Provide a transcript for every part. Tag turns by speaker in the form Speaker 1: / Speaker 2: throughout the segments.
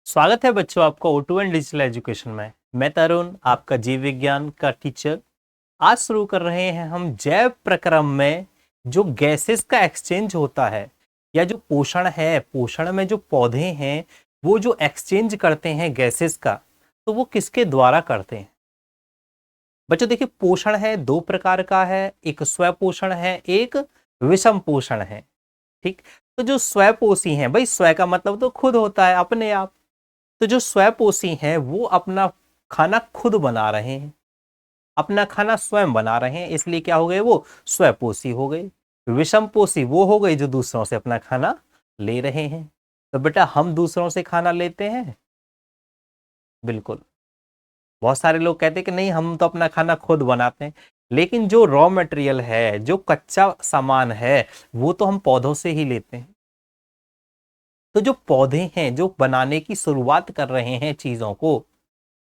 Speaker 1: स्वागत है बच्चों आपका O2 एंड डिजिटल एजुकेशन में। मैं तरुण आपका जीव विज्ञान का टीचर। आज शुरू कर रहे हैं हम जैव प्रक्रम में जो गैसेस का एक्सचेंज होता है या जो पोषण है, पोषण में जो पौधे हैं वो जो एक्सचेंज करते हैं गैसेस का, तो वो किसके द्वारा करते हैं। बच्चों देखिए, पोषण है दो प्रकार का है, एक स्व पोषण है, एक विषम पोषण है। ठीक, तो जो स्वपोषी हैं, भाई स्व का मतलब तो खुद होता है, अपने आप। तो जो स्वपोषी हैं वो अपना खाना खुद बना रहे हैं, अपना खाना स्वयं बना रहे हैं, इसलिए क्या हो गए, वो स्वपोषी हो गए। विषमपोषी वो हो गए जो दूसरों से अपना खाना ले रहे हैं। तो बेटा हम दूसरों से खाना लेते हैं? बिल्कुल। बहुत सारे लोग कहते हैं कि नहीं, हम तो अपना खाना खुद बनाते हैं, लेकिन जो रॉ मटेरियल है, जो कच्चा सामान है, वो तो हम पौधों से ही लेते हैं। तो जो पौधे हैं जो बनाने की शुरुआत कर रहे हैं चीजों को,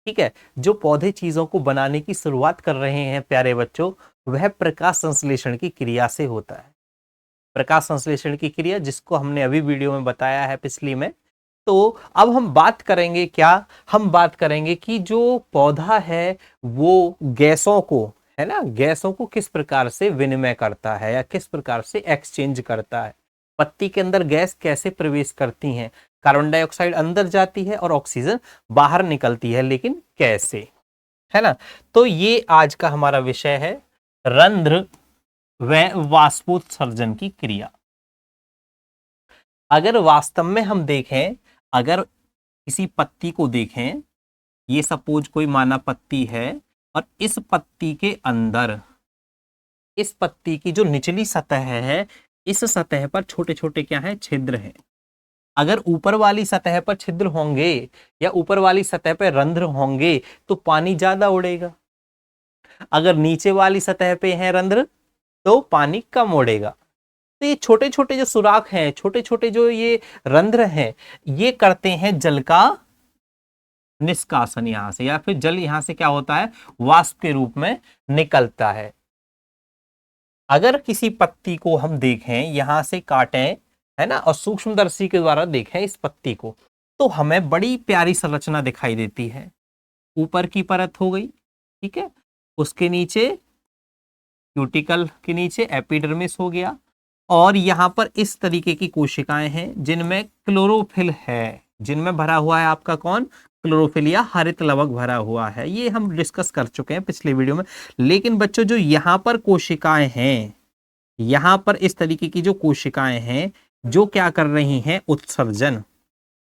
Speaker 1: ठीक है, जो पौधे चीजों को बनाने की शुरुआत कर रहे हैं प्यारे बच्चों, वह प्रकाश संश्लेषण की क्रिया से होता है। प्रकाश संश्लेषण की क्रिया जिसको हमने अभी वीडियो में बताया है पिछली में। तो अब हम बात करेंगे क्या, हम बात करेंगे कि जो पौधा है वो गैसों को, है ना, गैसों को किस प्रकार से विनिमय करता है या किस प्रकार से एक्सचेंज करता है। पत्ती के अंदर गैस कैसे प्रवेश करती हैं, कार्बन डाइऑक्साइड अंदर जाती है और ऑक्सीजन बाहर निकलती है, लेकिन कैसे, है ना। तो ये आज का हमारा विषय है, रंध्र व वाष्पोत्सर्जन की क्रिया। अगर वास्तव में हम देखें, अगर किसी पत्ती को देखें, ये सपोज कोई माना पत्ती है, और इस पत्ती के अंदर, इस पत्ती की जो निचली सतह है, इस सतह पर छोटे छोटे क्या है, छिद्र हैं। अगर ऊपर वाली सतह पर छिद्र होंगे या ऊपर वाली सतह पर रंध्र होंगे तो पानी ज्यादा उड़ेगा। अगर नीचे वाली सतह पे है रंध्र तो पानी कम उड़ेगा। तो ये छोटे छोटे जो सुराख हैं, छोटे छोटे जो ये रंध्र हैं, ये करते हैं जल का निष्कासन यहां से, या फिर जल यहां से क्या होता है, वाष्प के रूप में निकलता है। अगर किसी पत्ती को हम देखें, यहां से काटें, है ना, और सूक्ष्मदर्शी के द्वारा देखें इस पत्ती को, तो हमें बड़ी प्यारी संरचना दिखाई देती है। ऊपर की परत हो गई, ठीक है, उसके नीचे क्यूटिकल के नीचे एपिडर्मिस हो गया, और यहां पर इस तरीके की कोशिकाएं हैं जिनमें क्लोरोफिल है, जिनमें भरा हुआ है आपका कौन, क्लोरोफिल या हरित लवक भरा हुआ है। ये हम डिस्कस कर चुके हैं पिछले वीडियो में। लेकिन बच्चों जो यहां पर कोशिकाएं हैं, यहां पर इस तरीके की जो कोशिकाएं हैं जो क्या कर रही हैं, उत्सर्जन,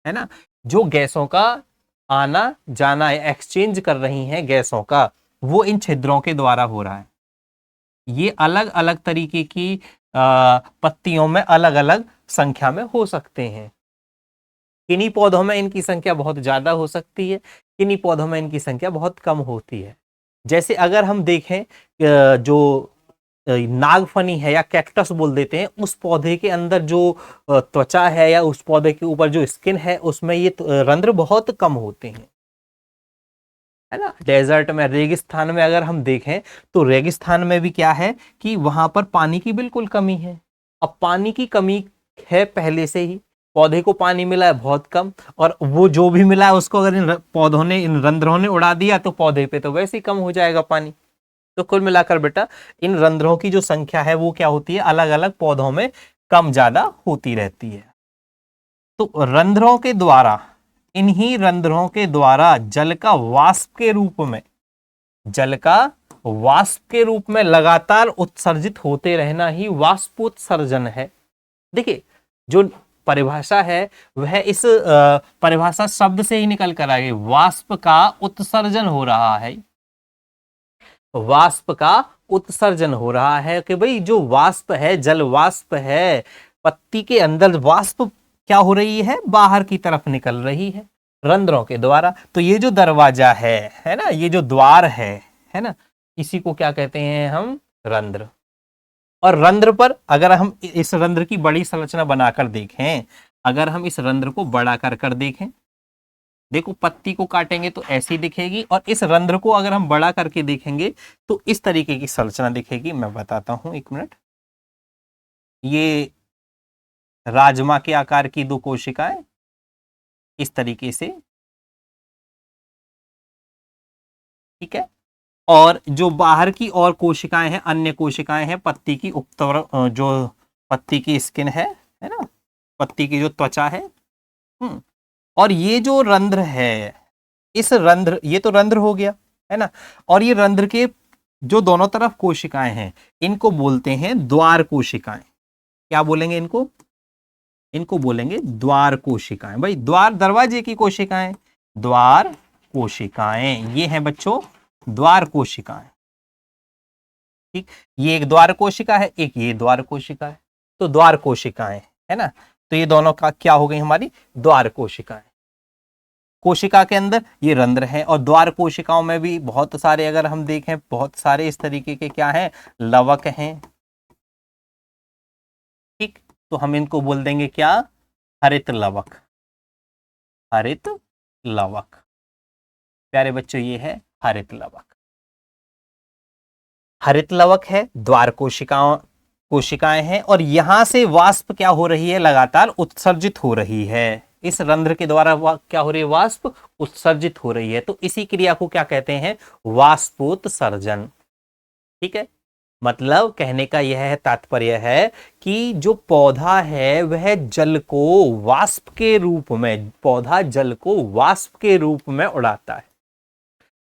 Speaker 1: है ना, जो गैसों का आना जाना एक्सचेंज कर रही हैं गैसों का, वो इन छिद्रों के द्वारा हो रहा है। ये अलग अलग तरीके की पत्तियों में अलग अलग संख्या में हो सकते हैं। किन्हीं पौधों में इनकी संख्या बहुत ज्यादा हो सकती है, किन्हीं पौधों में इनकी संख्या बहुत कम होती है। जैसे अगर हम देखें, जो नागफनी है या कैक्टस बोल देते हैं, उस पौधे के अंदर जो त्वचा है या उस पौधे के ऊपर जो स्किन है, उसमें ये रंध्र बहुत कम होते हैं, है ना। डेजर्ट में, रेगिस्तान में अगर हम देखें तो रेगिस्तान में भी क्या है कि वहां पर पानी की बिल्कुल कमी है। अब पानी की कमी है पहले से ही, पौधे को पानी मिला है बहुत कम, और वो जो भी मिला है उसको अगर इन पौधों ने, इन रंध्रों ने उड़ा दिया तो पौधे पे तो वैसे ही कम हो जाएगा पानी। तो कुल मिलाकर बेटा इन रंध्रों की जो संख्या है वो क्या होती है, अलग अलग पौधों में कम ज्यादा होती रहती है। तो रंध्रों के द्वारा, इन्हीं रंध्रों के द्वारा जल का वाष्प के रूप में, जल का वाष्प के रूप में लगातार उत्सर्जित होते रहना ही वाष्पोत्सर्जन है। देखिए, जो परिभाषा है वह इस परिभाषा शब्द से ही निकल कर आई, वाष्प का उत्सर्जन हो रहा है, वाष्प का उत्सर्जन हो रहा है। कि भाई जो वाष्प है, जल वाष्प है, पत्ती के अंदर वाष्प क्या हो रही है, बाहर की तरफ निकल रही है रंध्रों के द्वारा। तो ये जो दरवाजा है ना, ये जो द्वार है ना, इसी को क्या कहते हैं हम, रंध्र। और रंध्र पर अगर हम इस रंध्र की बड़ी संरचना बनाकर देखें, अगर हम इस रंध्र को बड़ा कर कर देखें, देखो पत्ती को काटेंगे तो ऐसी दिखेगी, और इस रंध्र को अगर हम बड़ा करके देखेंगे तो इस तरीके की संरचना दिखेगी। मैं बताता हूं, एक मिनट। ये राजमा के आकार की दो कोशिकाएं, इस तरीके से, ठीक है। और जो बाहर की और कोशिकाएं हैं, अन्य कोशिकाएं हैं, पत्ती की जो पत्ती की स्किन है ना, पत्ती की जो त्वचा है। और ये जो रंध्र है, इस रंध्र, ये तो रंध्र हो गया है ना, और ये रंध्र के जो दोनों तरफ कोशिकाएं हैं, इनको बोलते हैं द्वार कोशिकाएं। क्या बोलेंगे इनको? इनको बोलेंगे द्वार कोशिकाएं। भाई द्वार दरवाजे की कोशिकाएं, द्वार कोशिकाएं, ये हैं बच्चों द्वार कोशिकाएं। ठीक, ये एक द्वार कोशिका है, एक ये द्वार कोशिका है, तो द्वार कोशिकाएं है ना। तो ये दोनों का क्या हो गई हमारी? द्वार कोशिकाएं। कोशिका के अंदर ये रंध्र है, और द्वार कोशिकाओं में भी बहुत सारे, अगर हम देखें, बहुत सारे इस तरीके के क्या हैं, लवक हैं। ठीक, तो हम इनको बोल देंगे क्या? हरित लवक। हरित लवक। प्यारे बच्चों, ये है हरित लवक। हरित लवक है, द्वार कोशिकाएं हैं, और यहां से वाष्प क्या हो रही है? लगातार उत्सर्जित हो रही है। इस रंध्र के द्वारा क्या हो रही है? वाष्प उत्सर्जित हो रही है। तो इसी क्रिया को क्या कहते हैं? वाष्पोत्सर्जन। ठीक है, मतलब कहने का यह है, तात्पर्य है कि जो पौधा है वह जल को वाष्प के रूप में, पौधा जल को वाष्प के रूप में उड़ाता है।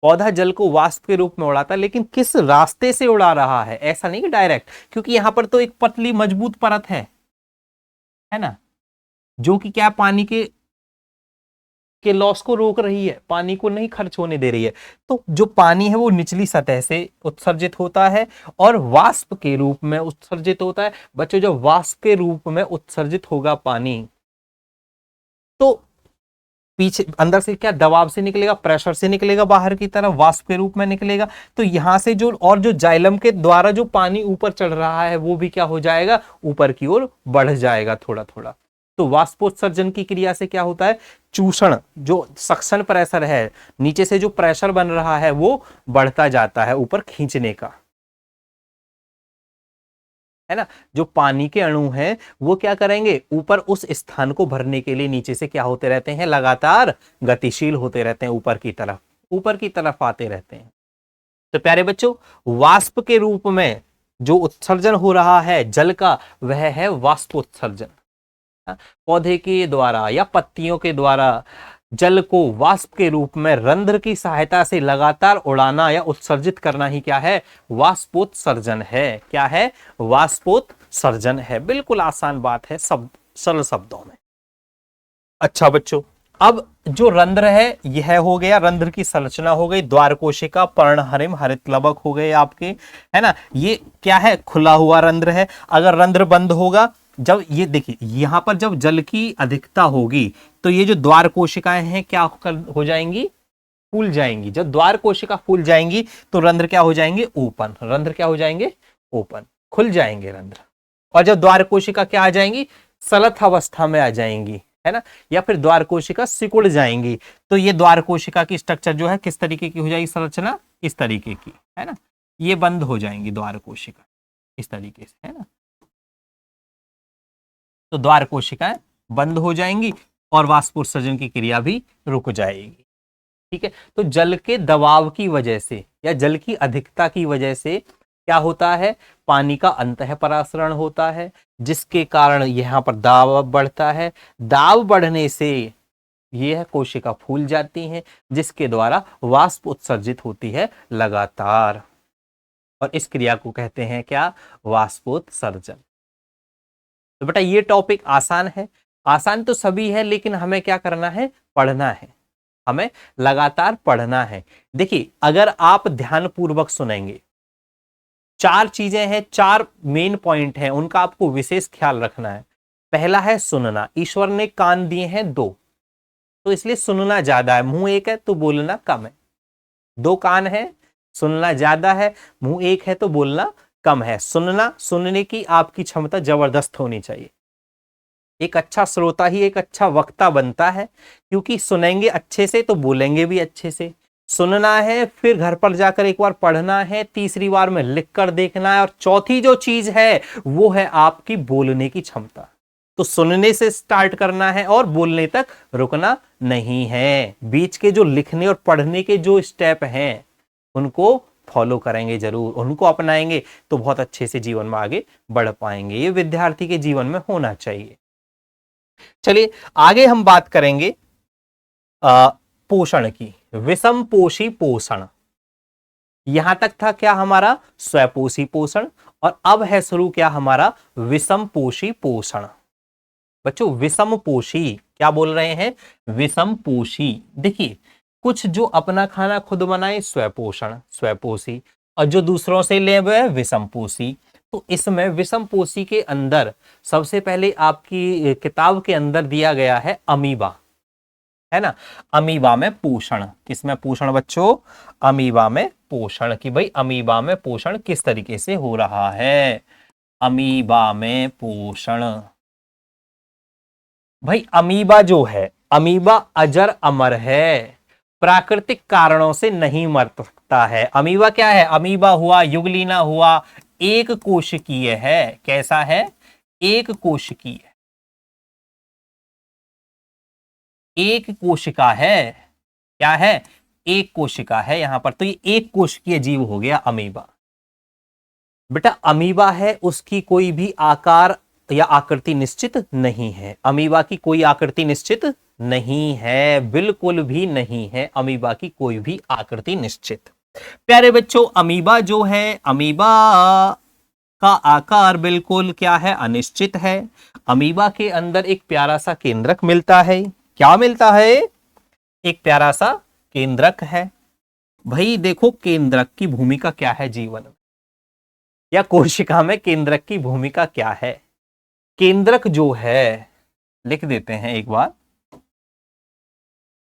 Speaker 1: पौधा जल को वाष्प के रूप में उड़ाता है, लेकिन किस रास्ते से उड़ा रहा है? ऐसा नहीं कि डायरेक्ट, क्योंकि यहां पर तो एक पतली मजबूत परत है ना, जो कि क्या, पानी के लॉस को रोक रही है, पानी को नहीं खर्च होने दे रही है। तो जो पानी है वो निचली सतह से उत्सर्जित होता है और वाष्प के रूप में उत्सर्जित होता है। बच्चों, जब वाष्प के रूप में उत्सर्जित होगा पानी, तो पीछे अंदर से क्या दबाव से निकलेगा? प्रेशर से निकलेगा, बाहर की तरफ वाष्प के रूप में निकलेगा। तो यहां से जो, और जो जाइलम के द्वारा जो पानी ऊपर चढ़ रहा है, वो भी क्या हो जाएगा? ऊपर की ओर बढ़ जाएगा थोड़ा थोड़ा। तो वाष्पोत्सर्जन की क्रिया से क्या होता है? चूषण, जो सक्शन प्रेशर है, नीचे से जो प्रेशर बन रहा है वो बढ़ता जाता है ऊपर खींचने का, है ना। जो पानी के अणु हैं वो क्या करेंगे? ऊपर उस स्थान को भरने के लिए नीचे से क्या होते रहते हैं? लगातार गतिशील होते रहते हैं, ऊपर की तरफ आते रहते हैं। तो प्यारे बच्चों, वाष्प के रूप में जो उत्सर्जन हो रहा है जल का, वह है वाष्पोत्सर्जन। पौधे के द्वारा या पत्तियों के द्वारा जल को वाष्प के रूप में रंध्र की सहायता से लगातार उड़ाना या उत्सर्जित करना ही क्या है? वाष्पोत्सर्जन है। क्या है? वाष्पोत्सर्जन है। बिल्कुल आसान बात है, सब सरल शब्दों में। अच्छा बच्चों, अब जो रंध्र है यह हो गया, रंध्र की संरचना हो गई, द्वार कोशिका, पर्णहरिम, हरित लवक हो गए आपके, है ना। ये क्या है? खुला हुआ रंध्र है। अगर रंध्र बंद होगा, जब ये देखिए यहां पर जब जल की अधिकता होगी, तो ये जो द्वार कोशिकाएं हैं क्या हो जाएंगी? फूल जाएंगी। जब द्वार कोशिका फूल जाएंगी तो रंध्र क्या हो जाएंगे? ओपन। रंध्र क्या हो जाएंगे? ओपन, खुल जाएंगे रंध्र। और जब द्वार कोशिका क्या आ जाएंगी? सलथ अवस्था में आ जाएंगी, है ना, या फिर द्वार कोशिका सिकुड़ जाएंगी। तो ये द्वार कोशिका की स्ट्रक्चर जो है किस तरीके की हो जाएगी? संरचना इस तरीके की, है ना। ये बंद हो जाएंगी द्वार कोशिका इस तरीके से, है ना। तो द्वार कोशिकाएं बंद हो जाएंगी और वाष्पोत्सर्जन की क्रिया भी रुक जाएगी। ठीक है, तो जल के दबाव की वजह से या जल की अधिकता की वजह से क्या होता है? पानी का अंतः परासरण होता है, जिसके कारण यहां पर दाब बढ़ता है। दाब बढ़ने से यह कोशिका फूल जाती हैं, जिसके द्वारा वाष्प उत्सर्जित होती है लगातार, और इस क्रिया को कहते हैं क्या? वाष्पोत्सर्जन। तो बेटा ये टॉपिक आसान है, आसान तो सभी है, लेकिन हमें क्या करना है? पढ़ना है, हमें लगातार पढ़ना है। देखिए, अगर आप ध्यानपूर्वक सुनेंगे, 4 चीजें हैं, 4 मेन पॉइंट हैं, उनका आपको विशेष ख्याल रखना है। पहला है सुनना। ईश्वर ने कान दिए हैं 2, तो इसलिए सुनना ज्यादा है। मुंह एक है तो बोलना कम है। 2 कान है, सुनना ज्यादा है, मुंह एक है तो बोलना कम है। सुनने की आपकी क्षमता जबरदस्त होनी चाहिए। एक अच्छा श्रोता ही एक अच्छा वक्ता बनता है, क्योंकि सुनेंगे अच्छे से तो बोलेंगे भी अच्छे से। सुनना है, फिर घर पर जाकर एक बार पढ़ना है, तीसरी बार में लिख कर देखना है, और चौथी जो चीज है वो है आपकी बोलने की क्षमता। तो सुनने से स्टार्ट करना है और बोलने तक रुकना नहीं है। बीच के जो लिखने और पढ़ने के जो स्टेप हैं उनको फॉलो करेंगे जरूर, उनको अपनाएंगे तो बहुत अच्छे से जीवन में आगे बढ़ पाएंगे। ये विद्यार्थी के जीवन में होना चाहिए। चलिए आगे हम बात करेंगे पोषण की। विषम पोषी पोषण, यहां तक था क्या हमारा स्वपोषी पोषण, और अब है शुरू क्या हमारा विषम पोषी पोषण। बच्चों विषम पोषी क्या बोल रहे हैं, विषम पोषी। देखिए कुछ जो अपना खाना खुद बनाए स्वपोषण स्वपोषी, और जो दूसरों से ले वह विषम पोषी। तो इसमें विषम पोषी के अंदर सबसे पहले आपकी किताब के अंदर दिया गया है अमीबा, है ना। अमीबा में पोषण, किसमें पोषण बच्चों, अमीबा में पोषण, कि भाई अमीबा में पोषण किस तरीके से हो रहा है। अमीबा में पोषण, भाई अमीबा जो है, अमीबा अजर अमर है, प्राकृतिक कारणों से नहीं मर सकता है। अमीबा क्या है, अमीबा हुआ, युगलीना हुआ, एक कोशिकीय है। कैसा है, एक कोशिकीय, एक कोशिका है। क्या है, एक कोशिका है यहां पर। तो ये एक कोशिकीय जीव हो गया अमीबा। बेटा अमीबा है, उसकी कोई भी आकार या आकृति निश्चित नहीं है। अमीबा की कोई आकृति निश्चित नहीं है, बिल्कुल भी नहीं है अमीबा की कोई भी आकृति निश्चित। प्यारे बच्चों अमीबा जो है, अमीबा का आकार बिल्कुल क्या है, अनिश्चित है। अमीबा के अंदर एक प्यारा सा केंद्रक मिलता है। क्या मिलता है, एक प्यारा सा केंद्रक है। भाई देखो केंद्रक की भूमिका क्या है जीवन में, या कोशिका में केंद्रक की भूमिका क्या है। केंद्रक जो है, लिख देते हैं एक बार,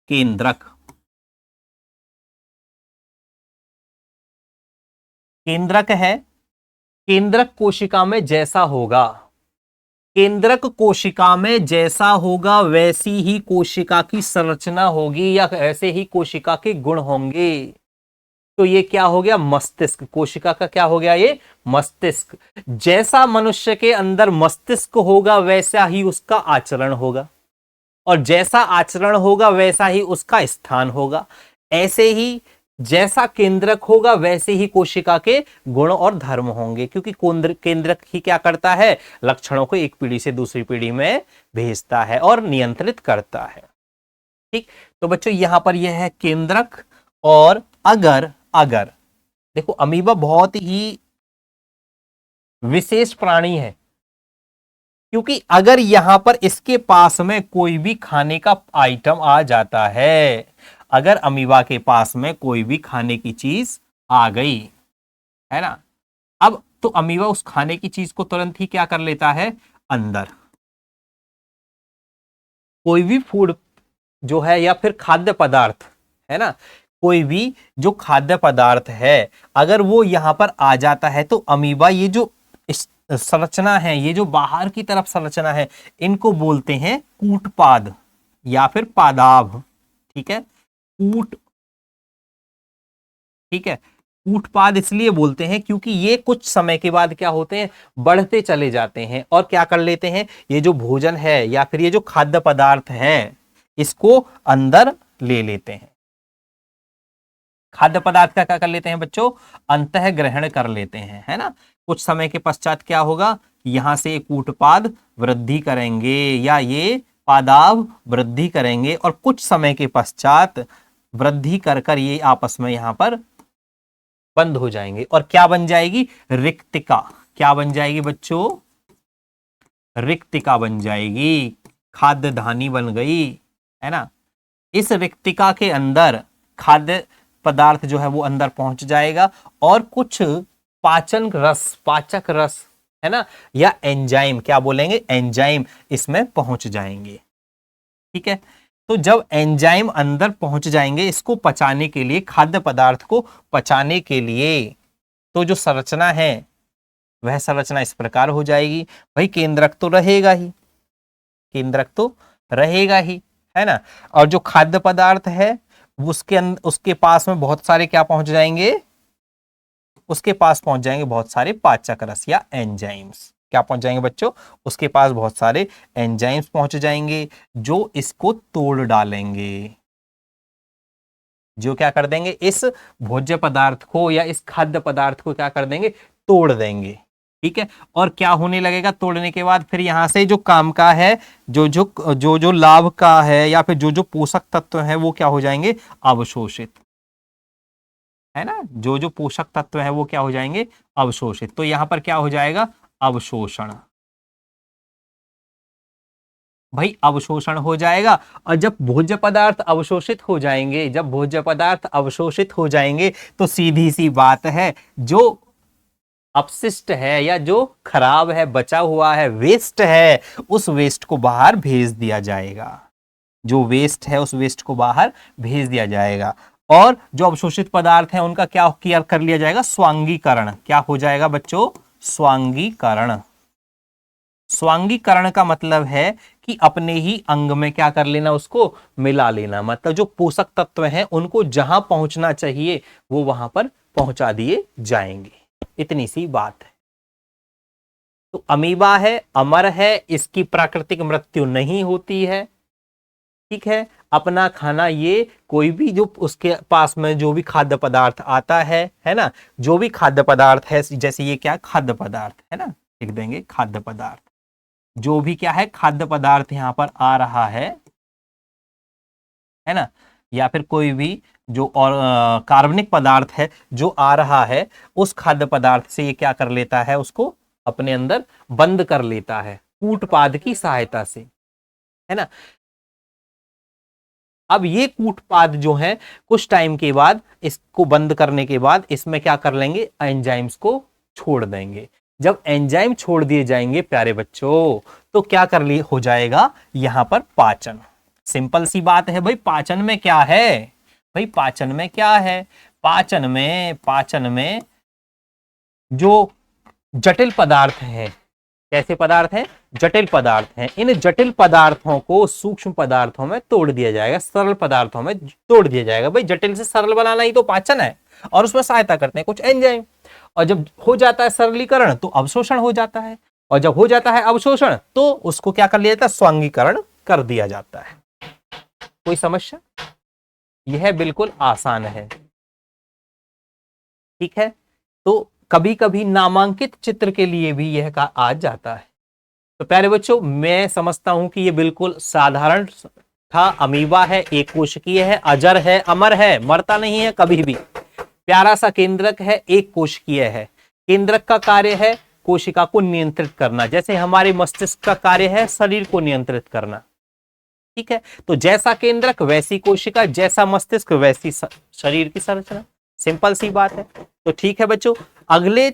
Speaker 1: केंद्रक, केंद्रक है। केंद्रक कोशिका में जैसा होगा, केंद्रक कोशिका में जैसा होगा वैसी ही कोशिका की संरचना होगी, या ऐसे ही कोशिका के गुण होंगे। तो ये क्या हो गया, मस्तिष्क। कोशिका का क्या हो गया, ये मस्तिष्क। जैसा मनुष्य के अंदर मस्तिष्क होगा वैसा ही उसका आचरण होगा, और जैसा आचरण होगा वैसा ही उसका स्थान होगा। ऐसे ही जैसा केंद्रक होगा वैसे ही कोशिका के गुण और धर्म होंगे, क्योंकि केंद्रक ही क्या करता है, लक्षणों को एक पीढ़ी से दूसरी पीढ़ी में भेजता है और नियंत्रित करता है। ठीक, तो बच्चों यहां पर यह है केंद्रक। और अगर अगर देखो अमीबा बहुत ही विशेष प्राणी है, क्योंकि अगर यहां पर इसके पास में कोई भी खाने का आइटम आ जाता है, अगर अमीबा के पास में कोई भी खाने की चीज आ गई, है ना, अब तो अमीबा उस खाने की चीज को तुरंत ही क्या कर लेता है, अंदर। कोई भी फूड जो है या फिर खाद्य पदार्थ है ना, कोई भी जो खाद्य पदार्थ है अगर वो यहां पर आ जाता है तो अमीबा ये जो संरचना है, ये जो बाहर की तरफ संरचना है, इनको बोलते हैं कूटपाद या फिर पादाभ। ठीक है, ठीक है, कूटपाद इसलिए बोलते हैं क्योंकि ये कुछ समय के बाद क्या होते हैं, बढ़ते चले जाते हैं और क्या कर लेते हैं, ये जो भोजन है या फिर ये जो खाद्य पदार्थ है इसको अंदर ले लेते हैं। खाद्य पदार्थ का क्या कर लेते हैं बच्चों, अंतः ग्रहण कर लेते हैं, है ना। कुछ समय के पश्चात क्या होगा, यहां से कूटपाद वृद्धि करेंगे या ये पादाव वृद्धि करेंगे, और कुछ समय के पश्चात वृद्धि कर कर ये आपस में यहां पर बंद हो जाएंगे और क्या बन जाएगी, रिक्तिका। क्या बन जाएगी बच्चों, रिक्तिका बन जाएगी, खाद्य धानी बन गई, है ना। इस रिक्तिका के अंदर खाद्य पदार्थ जो है वो अंदर पहुंच जाएगा और कुछ पाचन रस, पाचक रस, है ना, या एंजाइम, क्या बोलेंगे, एंजाइम इसमें पहुंच जाएंगे। ठीक है, तो जब एंजाइम अंदर पहुंच जाएंगे इसको पचाने के लिए, खाद्य पदार्थ को पचाने के लिए, तो जो संरचना है वह संरचना इस प्रकार हो जाएगी। भाई केंद्रक तो रहेगा ही, केंद्रक तो रहेगा ही, है ना। और जो खाद्य पदार्थ है उसके पास में बहुत सारे क्या पहुंच जाएंगे, उसके पास पहुंच जाएंगे बहुत सारे पाचक रस या एंजाइम्स। क्या पहुंच जाएंगे बच्चों, उसके पास बहुत सारे एंजाइम्स पहुंच जाएंगे जो इसको तोड़ डालेंगे, जो क्या कर देंगे, इस भोज्य पदार्थ को या इस खाद्य पदार्थ को क्या कर देंगे, तोड़ देंगे। ठीक है, और क्या होने लगेगा तोड़ने के बाद, फिर यहां से जो काम का है, जो लाभ का है, या फिर जो पोषक तत्व है वो क्या हो जाएंगे, अवशोषित, है ना, जो पोषक तत्व है वो क्या हो जाएंगे, अवशोषित। तो यहां पर क्या हो जाएगा, अवशोषण, भाई अवशोषण हो जाएगा। और जब भोज्य पदार्थ अवशोषित हो जाएंगे, जब भोज्य पदार्थ अवशोषित हो जाएंगे, तो सीधी सी बात है, जो अपशिष्ट है या जो खराब है, बचा हुआ है, वेस्ट है, उस वेस्ट को बाहर भेज दिया जाएगा, जो वेस्ट है उस वेस्ट को बाहर भेज दिया जाएगा। और जो अवशोषित पदार्थ है उनका क्या किया कर लिया जाएगा, स्वांगीकरण। क्या हो जाएगा बच्चों, स्वांगीकरण। स्वांगीकरण का मतलब है कि अपने ही अंग में क्या कर लेना, उसको मिला लेना, मतलब जो पोषक तत्व हैं उनको जहां पहुंचना चाहिए वो वहां पर पहुंचा दिए जाएंगे, इतनी सी बात है। तो अमीबा है, अमर है, इसकी प्राकृतिक मृत्यु नहीं होती है। ठीक है, अपना खाना ये कोई भी जो उसके पास में जो भी खाद्य पदार्थ आता है ना, जो भी खाद्य पदार्थ है, जैसे ये क्या खाद्य पदार्थ है ना, लिख देंगे खाद्य पदार्थ, जो भी क्या है खाद्य पदार्थ यहां पर आ रहा है ना, या फिर कोई भी जो और कार्बनिक पदार्थ है जो आ रहा है, उस खाद्य पदार्थ से ये क्या कर लेता है, उसको अपने अंदर बंद कर लेता है कूटपाद की सहायता से, है ना। अब ये कूटपाद जो है कुछ टाइम के बाद, इसको बंद करने के बाद इसमें क्या कर लेंगे, एंजाइम्स को छोड़ देंगे। जब एंजाइम छोड़ दिए जाएंगे प्यारे बच्चों, तो क्या कर लिए हो जाएगा, यहां पर पाचन। सिंपल सी बात है भाई, पाचन में क्या है, भाई पाचन में क्या है, पाचन में जो जटिल पदार्थ है, कैसे पदार्थ हैं, जटिल पदार्थ हैं, इन जटिल पदार्थों को सूक्ष्म पदार्थों में तोड़ दिया जाएगा, सरल पदार्थों में तोड़ दिया जाएगा। भाई जटिल से सरल बनाना ही तो पाचन है, और उसमें सहायता करते हैं कुछ एंजाइम। और जब हो जाता है सरलीकरण तो अवशोषण हो जाता है, और जब हो जाता है अवशोषण तो उसको क्या कर लिया जाता है, स्वांगीकरण कर दिया जाता है। कोई समस्या, यह बिल्कुल आसान है। ठीक है, तो कभी कभी नामांकित चित्र के लिए भी यह का आ जाता है। तो प्यारे बच्चों, मैं समझता हूं कि यह बिल्कुल साधारण था। अमीबा है, एक कोशिकीय है, अजर है, अमर है, मरता नहीं है कभी भी, प्यारा सा केंद्रक है, एक कोशिकीय है। केंद्रक का कार्य है कोशिका को नियंत्रित करना, जैसे हमारे मस्तिष्क का कार्य है शरीर को नियंत्रित करना। ठीक है, तो जैसा केंद्रक वैसी कोशिका, जैसा मस्तिष्क वैसी शरीर की संरचना, सिंपल सी बात है। तो ठीक है बच्चों, अगले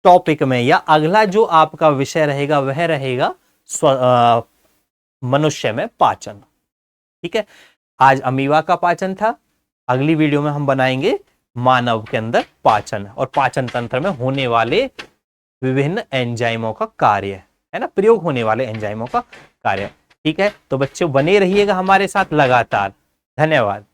Speaker 1: टॉपिक में या अगला जो आपका विषय रहेगा वह रहेगा मनुष्य में पाचन। ठीक है, आज अमीबा का पाचन था, अगली वीडियो में हम बनाएंगे मानव के अंदर पाचन और पाचन तंत्र में होने वाले विभिन्न एंजाइमों का कार्य, है ना, प्रयोग होने वाले एंजाइमों का कार्य। ठीक है, तो बच्चों बने रहिएगा हमारे साथ लगातार। धन्यवाद।